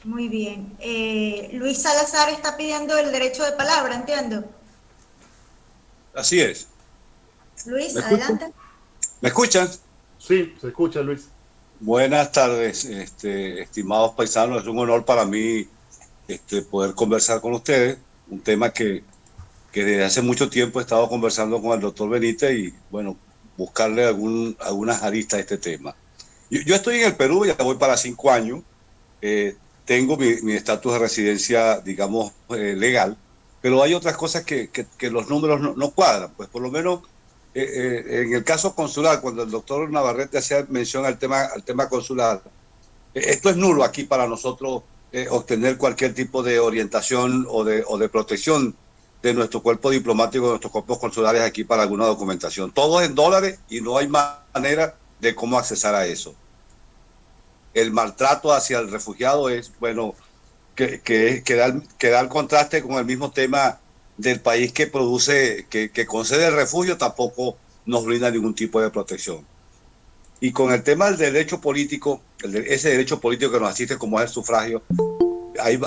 Muy bien. Luis Salazar está pidiendo el derecho de palabra, entiendo. Así es. Luis, adelante. ¿Me escuchan? Sí, se escucha, Luis. Buenas tardes, estimados paisanos. Es un honor para mí poder conversar con ustedes. Un tema que desde hace mucho tiempo he estado conversando con el doctor Benítez y, bueno, buscarle algunas aristas a este tema. Yo estoy en el Perú, ya voy para 5 años. Tengo mi estatus de residencia, digamos, legal, pero hay otras cosas que los números no cuadran. Pues por lo menos en el caso consular, cuando el doctor Navarrete hacía mención al tema consular, esto es nulo aquí para nosotros obtener cualquier tipo de orientación o de protección de nuestro cuerpo diplomático, de nuestros cuerpos consulares aquí para alguna documentación. Todo es en dólares y no hay manera de cómo accesar a eso. El maltrato hacia el refugiado es, bueno, que da el contraste con el mismo tema del país que produce, que concede el refugio, tampoco nos brinda ningún tipo de protección. Y con el tema del derecho político, ese derecho político que nos asiste como es el sufragio,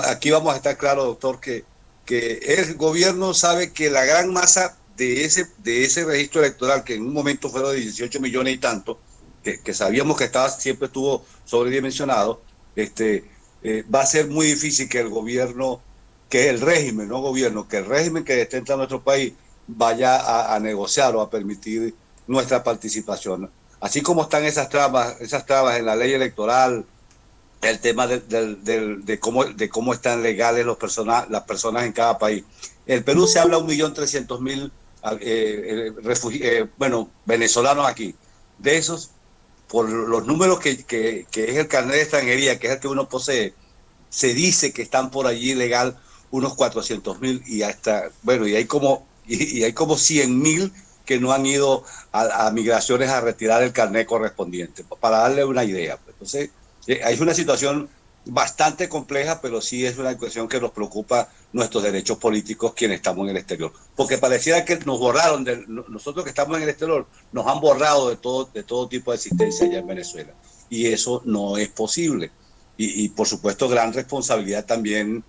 aquí vamos a estar claros, doctor, que el gobierno sabe que la gran masa de ese registro electoral, que en un momento fueron de 18 millones y tanto, que sabíamos que siempre estuvo sobredimensionado, va a ser muy difícil que el gobierno, que el régimen, no gobierno, que el régimen que detenta nuestro país vaya a negociar o a permitir nuestra participación. Así como están esas trabas en la ley electoral, el tema de cómo están legales las personas en cada país. En Perú se habla 1.300.000 venezolanos aquí. De esos, por los números que es el carnet de extranjería, que es el que uno posee, se dice que están por allí legal unos 400.000 y hasta, bueno, y hay como 100.000 que no han ido a migraciones a retirar el carnet correspondiente, para darle una idea. Entonces, hay una situación bastante compleja, pero sí es una cuestión que nos preocupa nuestros derechos políticos quienes estamos en el exterior. Porque pareciera que nos borraron, nosotros que estamos en el exterior, nos han borrado de todo tipo de existencia allá en Venezuela. Y eso no es posible. Y por supuesto, gran responsabilidad también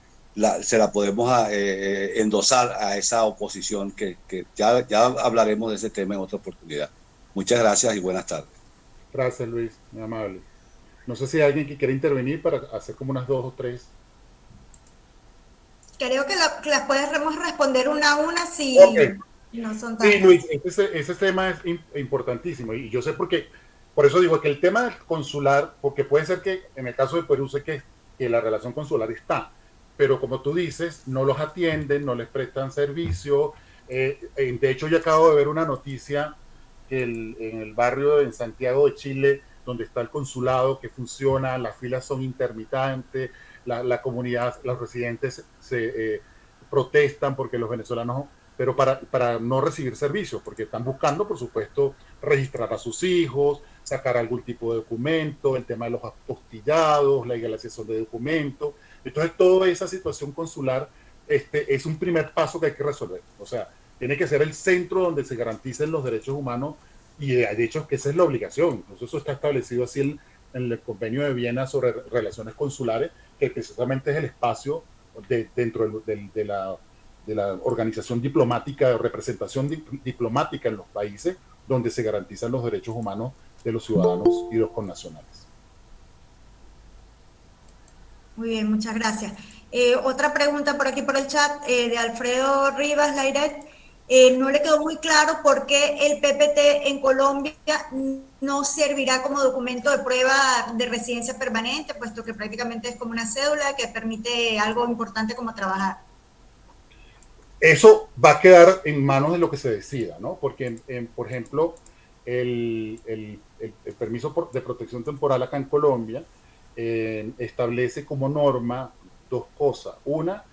se la podemos endosar a esa oposición que ya hablaremos de ese tema en otra oportunidad. Muchas gracias y buenas tardes. Gracias, Luis, muy amable. No sé si hay alguien que quiera intervenir para hacer como unas 2 o 3. Creo que las podemos responder una a una si no son tantas. Sí, Luis, ese tema es importantísimo y yo sé por eso digo que el tema consular, porque puede ser que en el caso de Perú sé que la relación consular está, pero como tú dices, no los atienden, no les prestan servicio. De hecho, yo acabo de ver una noticia que en el barrio en Santiago de Chile, donde está el consulado que funciona, las filas son intermitentes, la comunidad, los residentes se protestan porque los venezolanos, pero para no recibir servicios, porque están buscando, por supuesto, registrar a sus hijos, sacar algún tipo de documento, el tema de los apostillados, la legalización de documentos. Entonces, toda esa situación consular es un primer paso que hay que resolver. O sea, tiene que ser el centro donde se garanticen los derechos humanos y de hecho que esa es la obligación. Incluso eso está establecido así en el Convenio de Viena sobre relaciones consulares, que precisamente es el espacio dentro de la organización diplomática, de representación diplomática en los países donde se garantizan los derechos humanos de los ciudadanos y los connacionales. Muy bien, muchas gracias. Otra pregunta por aquí por el chat de Alfredo Rivas Lairet. No le quedó muy claro por qué el PPT en Colombia no servirá como documento de prueba de residencia permanente, puesto que prácticamente es como una cédula que permite algo importante como trabajar. Eso va a quedar en manos de lo que se decida, ¿no? Porque, por ejemplo, el permiso de protección temporal acá en Colombia establece como norma 2 cosas. Una,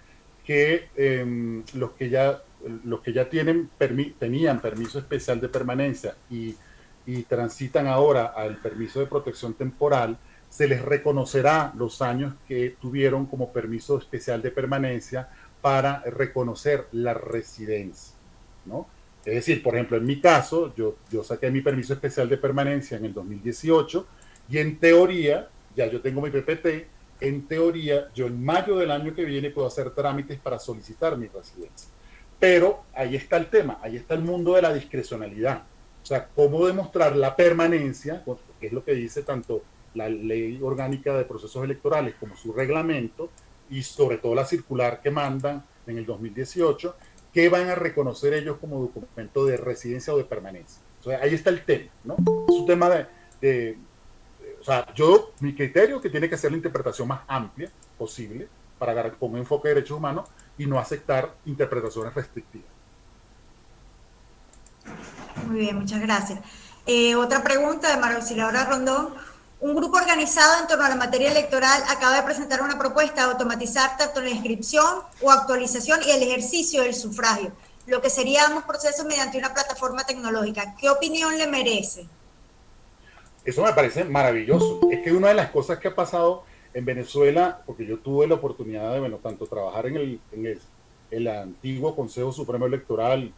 que los que ya tenían permiso especial de permanencia y transitan ahora al permiso de protección temporal, se les reconocerá los años que tuvieron como permiso especial de permanencia para reconocer la residencia, ¿no? Es decir, por ejemplo, en mi caso, yo saqué mi permiso especial de permanencia en el 2018 y en teoría, ya yo tengo mi PPT, en teoría, yo en mayo del año que viene puedo hacer trámites para solicitar mi residencia. Pero ahí está el tema, ahí está el mundo de la discrecionalidad. O sea, cómo demostrar la permanencia, que es lo que dice tanto la Ley Orgánica de Procesos Electorales como su reglamento, y sobre todo la circular que mandan en el 2018, que van a reconocer ellos como documento de residencia o de permanencia. O sea, ahí está el tema, ¿no? Es un tema o sea, mi criterio que tiene que ser la interpretación más amplia posible con un enfoque de derechos humanos y no aceptar interpretaciones restrictivas. Muy bien, muchas gracias. Otra pregunta de María Auxiliadora Rondón. Un grupo organizado en torno a la materia electoral acaba de presentar una propuesta de automatizar tanto la inscripción o actualización y el ejercicio del sufragio, lo que sería ambos procesos mediante una plataforma tecnológica. ¿Qué opinión le merece? Eso me parece maravilloso. Es que una de las cosas que ha pasado en Venezuela, porque yo tuve la oportunidad de, tanto trabajar en el antiguo Consejo Supremo Electoral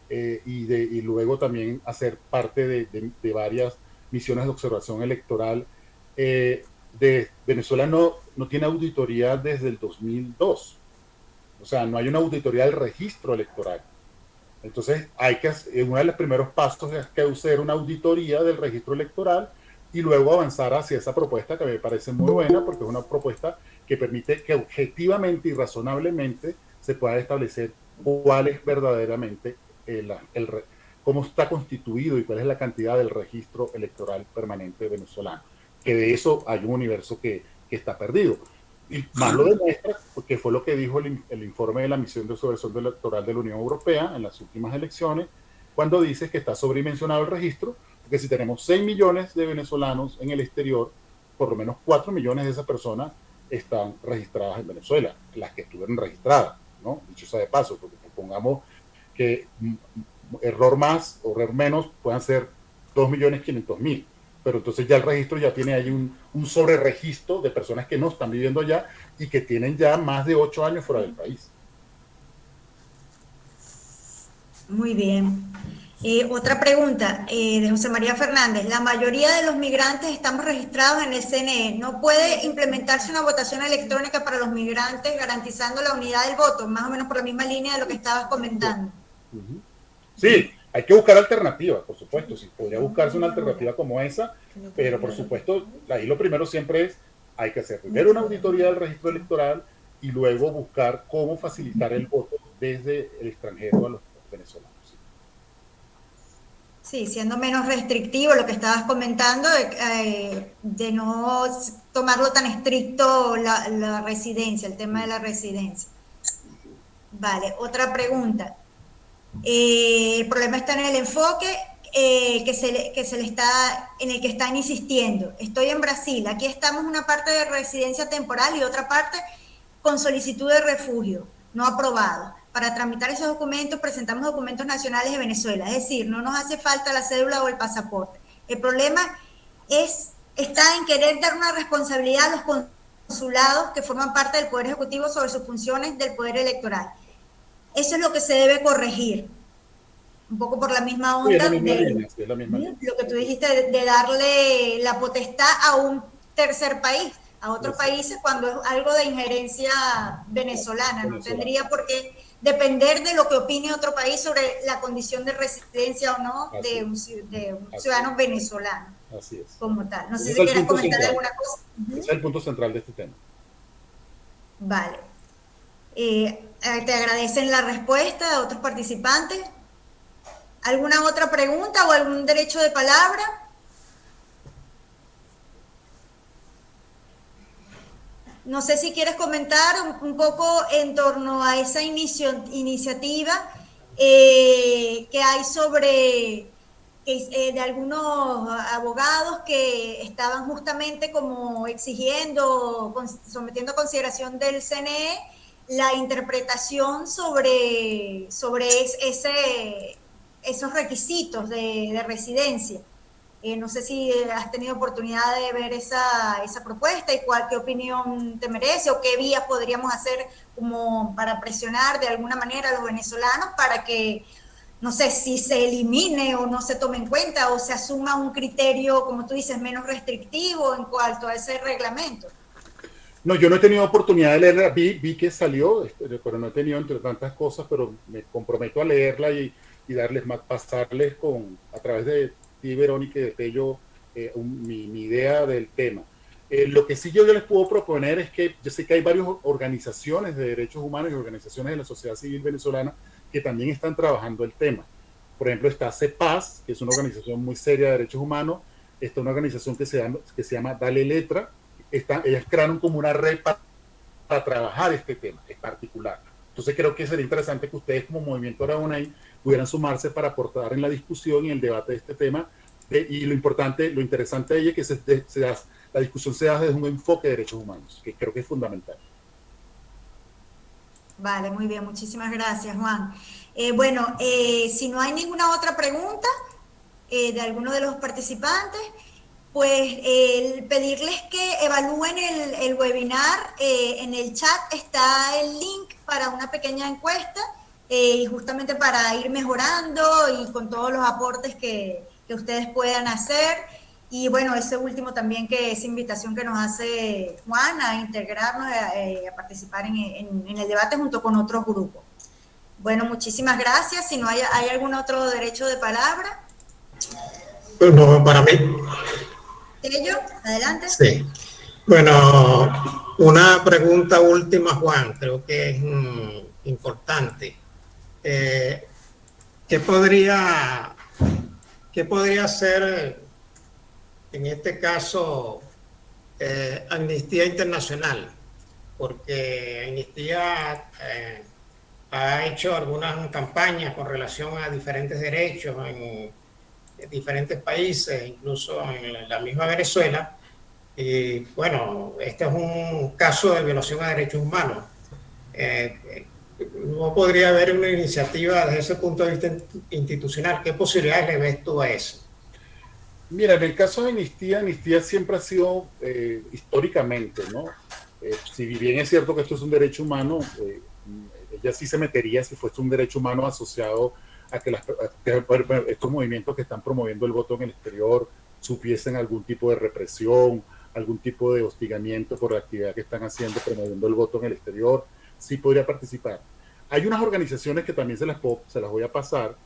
y luego también hacer parte de varias misiones de observación electoral. Venezuela no tiene auditoría desde el 2002. O sea, no hay una auditoría del registro electoral. Entonces, uno de los primeros pasos es que hacer una auditoría del registro electoral y luego avanzar hacia esa propuesta que me parece muy buena, porque es una propuesta que permite que objetivamente y razonablemente se pueda establecer cuál es verdaderamente cómo está constituido y cuál es la cantidad del registro electoral permanente venezolano, que de eso hay un universo que está perdido. Y más lo demuestra, porque fue lo que dijo el informe de la misión de observación electoral de la Unión Europea en las últimas elecciones, cuando dice que está sobredimensionado el registro, porque si tenemos 6 millones de venezolanos en el exterior, por lo menos 4 millones de esas personas están registradas en Venezuela, las que estuvieron registradas, ¿no? Dicho sea de paso, porque supongamos que error más o error menos puedan ser 2.500.000, pero entonces ya el registro ya tiene ahí un sobreregistro de personas que no están viviendo allá y que tienen ya más de 8 años fuera del país. Muy bien. Otra pregunta de José María Fernández. La mayoría de los migrantes estamos registrados en el CNE. ¿No puede implementarse una votación electrónica para los migrantes garantizando la unidad del voto? Más o menos por la misma línea de lo que estabas comentando. Sí, hay que buscar alternativas, por supuesto. Sí, podría buscarse una alternativa como esa, pero por supuesto, ahí lo primero siempre es, hay que hacer primero una auditoría del registro electoral y luego buscar cómo facilitar el voto desde el extranjero a los venezolanos. Sí, siendo menos restrictivo lo que estabas comentando, de no tomarlo tan estricto la residencia, el tema de la residencia. Vale, otra pregunta. El problema está en el enfoque en el que están insistiendo. Estoy en Brasil, aquí estamos una parte de residencia temporal y otra parte con solicitud de refugio, no aprobado. Para tramitar esos documentos presentamos documentos nacionales de Venezuela, es decir, no nos hace falta la cédula o el pasaporte. El problema está en querer dar una responsabilidad a los consulados que forman parte del Poder Ejecutivo sobre sus funciones del Poder Electoral. Eso es lo que se debe corregir. Un poco por la misma onda Sí, es la misma línea. Lo que tú dijiste de darle la potestad a un tercer país, a otros países, cuando es algo de injerencia venezolana. No tendría por qué depender de lo que opine otro país sobre la condición de residencia o no de un ciudadano venezolano. Así es. Como tal. No sé si quieres comentar alguna cosa. Ese es el punto central de este tema. Vale. Te agradecen la respuesta a otros participantes. ¿Alguna otra pregunta o algún derecho de palabra? No sé si quieres comentar un poco en torno a esa iniciativa que hay sobre de algunos abogados que estaban justamente como exigiendo, sometiendo a consideración del CNE la interpretación sobre esos requisitos de residencia. No sé si has tenido oportunidad de ver esa propuesta y qué opinión te merece o qué vías podríamos hacer como para presionar de alguna manera a los venezolanos para que, no sé, si se elimine o no se tome en cuenta o se asuma un criterio, como tú dices, menos restrictivo en cuanto a ese reglamento. No, yo no he tenido oportunidad de leerla, vi que salió, pero no he tenido entre tantas cosas, pero me comprometo a leerla y darles más, pasarles a través de ti, Verónica, y de Tello, mi idea del tema. Lo que sí yo les puedo proponer es que yo sé que hay varias organizaciones de derechos humanos y organizaciones de la sociedad civil venezolana que también están trabajando el tema. Por ejemplo, está CEPAS, que es una organización muy seria de derechos humanos, está una organización que se llama Dale Letra, ellas crearon como una red para trabajar este tema en particular. Entonces creo que sería interesante que ustedes como Movimiento Aragonés pudieran sumarse para aportar en la discusión y el debate de este tema. Y lo interesante de ella es que la discusión se da desde un enfoque de derechos humanos, que creo que es fundamental. Vale, muy bien, muchísimas gracias, Juan. Bueno, si no hay ninguna otra pregunta de alguno de los participantes, pues pedirles que evalúen el webinar. En el chat está el link para una pequeña encuesta y justamente para ir mejorando y con todos los aportes que ustedes puedan hacer. Y bueno, ese último también, que esa invitación que nos hace Juan a integrarnos, a participar en el debate junto con otros grupos. Bueno, muchísimas gracias. Si no hay algún otro derecho de palabra. No, para mí. Tello, adelante. Sí. Bueno, una pregunta última, Juan, creo que es importante. ¿Qué podría hacer en este caso Amnistía Internacional, porque Amnistía ha hecho algunas campañas con relación a diferentes derechos en diferentes países, incluso en la misma Venezuela. Y bueno, este es un caso de violación a derechos humanos. No podría haber una iniciativa desde ese punto de vista institucional. ¿Qué posibilidades le ves tú a eso? Mira, en el caso de Amnistía, Amnistía siempre ha sido históricamente, ¿no? Si bien es cierto que esto es un derecho humano, ella sí se metería si fuese un derecho humano asociado a que estos movimientos que están promoviendo el voto en el exterior supiesen algún tipo de represión, algún tipo de hostigamiento por la actividad que están haciendo promoviendo el voto en el exterior, sí podría participar. Hay unas organizaciones que también se las voy a pasar,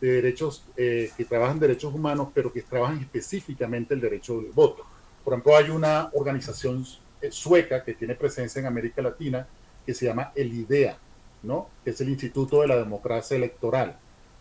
de derechos, que trabajan derechos humanos, pero que trabajan específicamente el derecho del voto. Por ejemplo, hay una organización sueca que tiene presencia en América Latina que se llama el IDEA, ¿no? Que es el Instituto de la Democracia Electoral.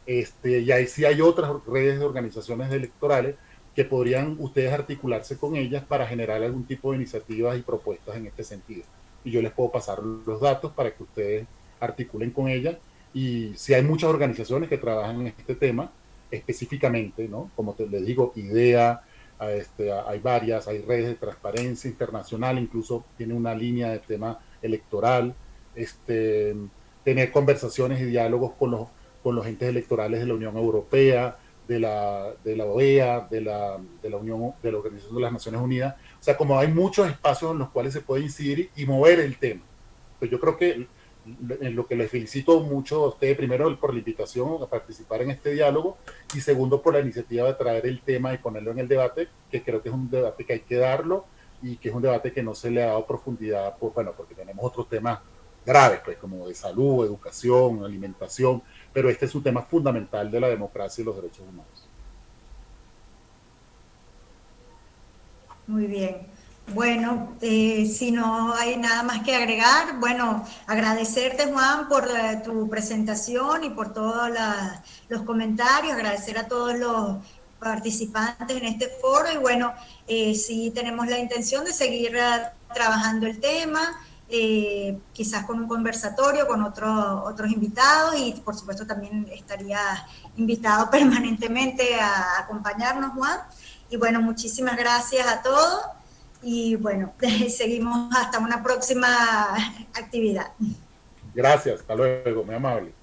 Y ahí sí hay otras redes de organizaciones electorales que podrían ustedes articularse con ellas para generar algún tipo de iniciativas y propuestas en este sentido. Y yo les puedo pasar los datos para que ustedes articulen con ellas. Y sí hay muchas organizaciones que trabajan en este tema específicamente, ¿no? Como les digo, IDEA, hay varias, hay redes de transparencia internacional, incluso tiene una línea de tema electoral, tener conversaciones y diálogos con los entes electorales de la Unión Europea, de la OEA, de la Unión, de la Organización de las Naciones Unidas. O sea, como hay muchos espacios en los cuales se puede incidir y mover el tema. Pues yo creo que en lo que les felicito mucho a ustedes, primero por la invitación a participar en este diálogo y segundo por la iniciativa de traer el tema y ponerlo en el debate, que creo que es un debate que hay que darlo y que es un debate que no se le ha dado profundidad, porque tenemos otros temas graves, pues como de salud, educación, alimentación, pero este es un tema fundamental de la democracia y los derechos humanos. Muy bien. Bueno, si no hay nada más que agregar, bueno, agradecerte, Juan, por tu presentación y por todos los comentarios, agradecer a todos los participantes en este foro y bueno, sí tenemos la intención de seguir trabajando el tema, quizás con un conversatorio con otros invitados y por supuesto también estaría invitado permanentemente a acompañarnos, Juan. Y bueno, muchísimas gracias a todos y bueno, seguimos hasta una próxima actividad. Gracias, hasta luego, muy amable.